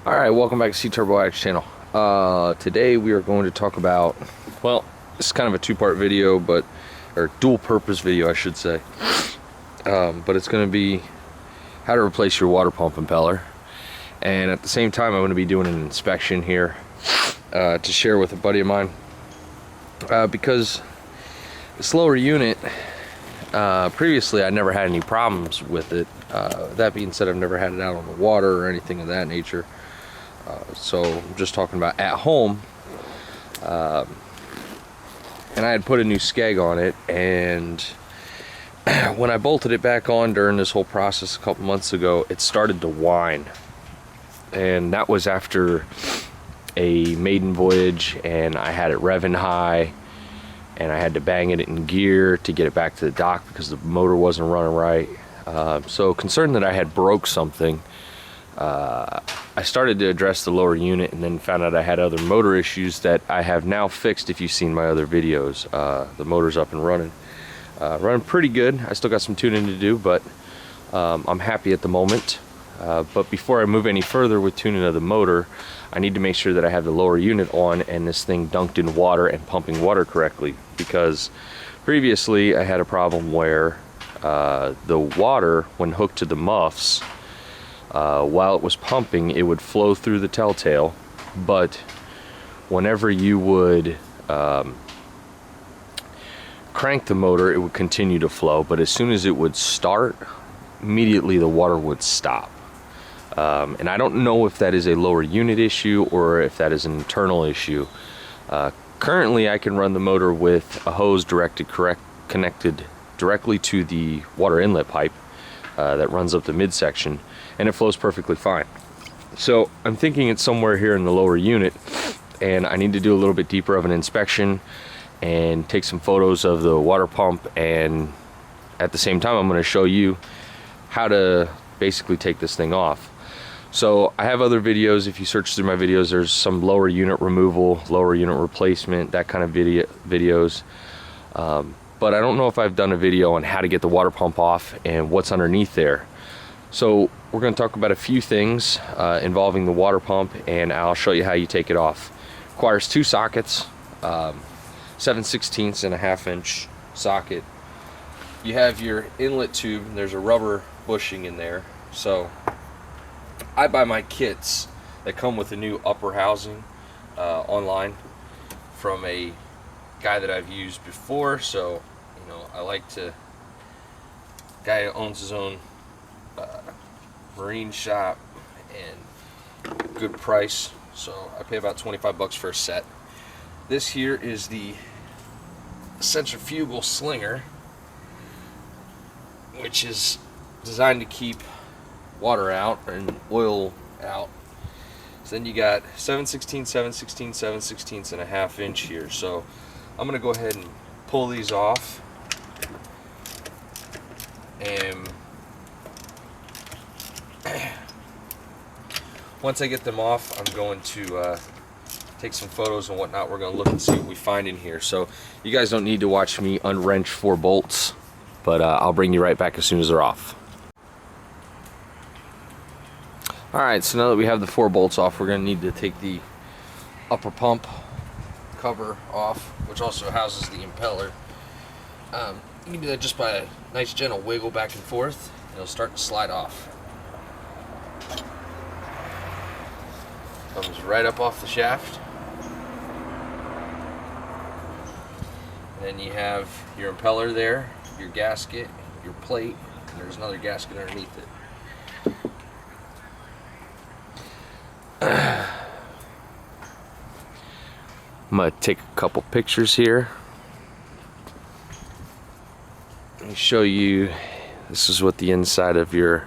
Alright, welcome back to C Turbo Addicts channel. Today we are going to talk about, well, it's kind of a two-part video, or dual-purpose video I should say. But it's going to be how to replace your water pump impeller. And at the same time I'm going to be doing an inspection here to share with a buddy of mine. Because this lower unit, previously I never had any problems with it. That being said, I've never had it out on the water or anything of that nature. So I'm just talking about at home. And I had put a new skeg on it, and when I bolted it back on during this whole process a couple months ago, it started to whine. And that was after a maiden voyage, and I had it revving high, and I had to bang it in gear to get it back to the dock because the motor wasn't running right. So concerned that I had broke something, I started to address the lower unit, and then found out I had other motor issues that I have now fixed. If you've seen my other videos, the motor's up and running. Running pretty good. I still got some tuning to do, but I'm happy at the moment. But before I move any further with tuning of the motor, I need to make sure that I have the lower unit on and this thing dunked in water and pumping water correctly, because previously I had a problem where the water, when hooked to the muffs, while it was pumping, it would flow through the telltale, but whenever you would crank the motor, it would continue to flow, but as soon as it would start, immediately the water would stop. And I don't know if that is a lower unit issue or if that is an internal issue. Currently I can run the motor with a hose connected directly to the water inlet pipe that runs up the midsection, and it flows perfectly fine. So I'm thinking it's somewhere here in the lower unit, and I need to do a little bit deeper of an inspection and take some photos of the water pump, and at the same time I'm going to show you how to basically take this thing off. So I have other videos. If you search through my videos, there's some lower unit removal, lower unit replacement, that kind of videos. But I don't know if I've done a video on how to get the water pump off and what's underneath there. So we're going to talk about a few things involving the water pump, and I'll show you how you take it off. Requires two sockets, 7/16 and a 1/2 inch socket. You have your inlet tube, and there's a rubber bushing in there. So I buy my kits that come with a new upper housing online from a guy that I've used before. So I like to, guy who owns his own marine shop, and good price. So I pay about 25 bucks for a set. This here is the centrifugal slinger, which is designed to keep water out and oil out. So then you got 7/16, 7/16, 7/16 and a 1/2 inch here. So I'm gonna go ahead and pull these off, and once I get them off, I'm going to take some photos and whatnot. We're going to look and see what we find in here. So you guys don't need to watch me unwrench 4 bolts, but I'll bring you right back as soon as they're off. Alright, so now that we have the 4 bolts off, we're going to need to take the upper pump cover off, which also houses the impeller. You can do that just by a nice gentle wiggle back and forth, and it'll start to slide off. Comes right up off the shaft. And then you have your impeller there, your gasket, your plate, and there's another gasket underneath it. I'm going to take a couple pictures here. Let me show you. This is what the inside of your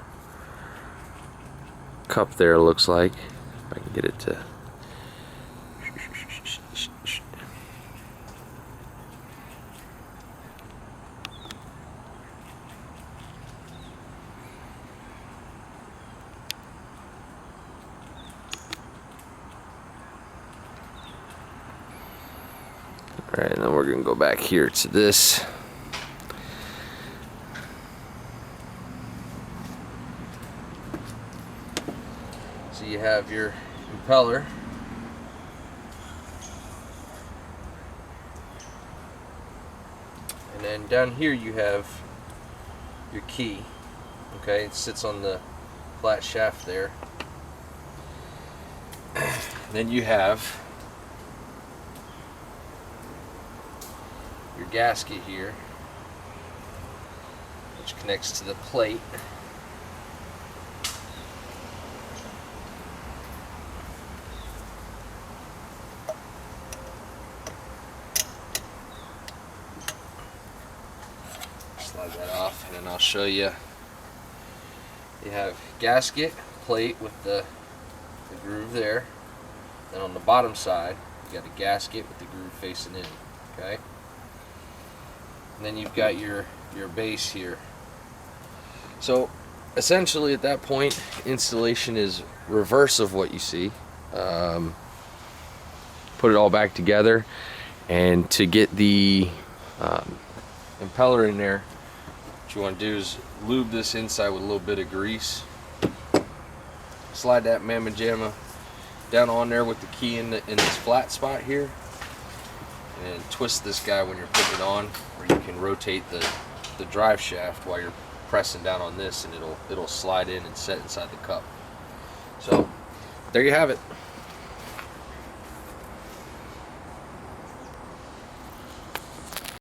cup there looks like. If I can get it to. Alright, and then we're going to go back here to this. So you have your impeller. And then down here you have your key. Okay, it sits on the flat shaft there. Then you have your gasket here, which connects to the plate. Slide that off, and then I'll show you. You have gasket, plate with the groove there. Then on the bottom side, you got a gasket with the groove facing in. Okay. And then you've got your base here. So essentially, at that point, installation is reverse of what you see. Put it all back together, and to get the impeller in there, what you want to do is lube this inside with a little bit of grease. Slide that mamma jamma down on there with the key in this flat spot here, and twist this guy when you're putting it on, or you can rotate the drive shaft while you're pressing down on this, and it'll slide in and set inside the cup. So there you have it.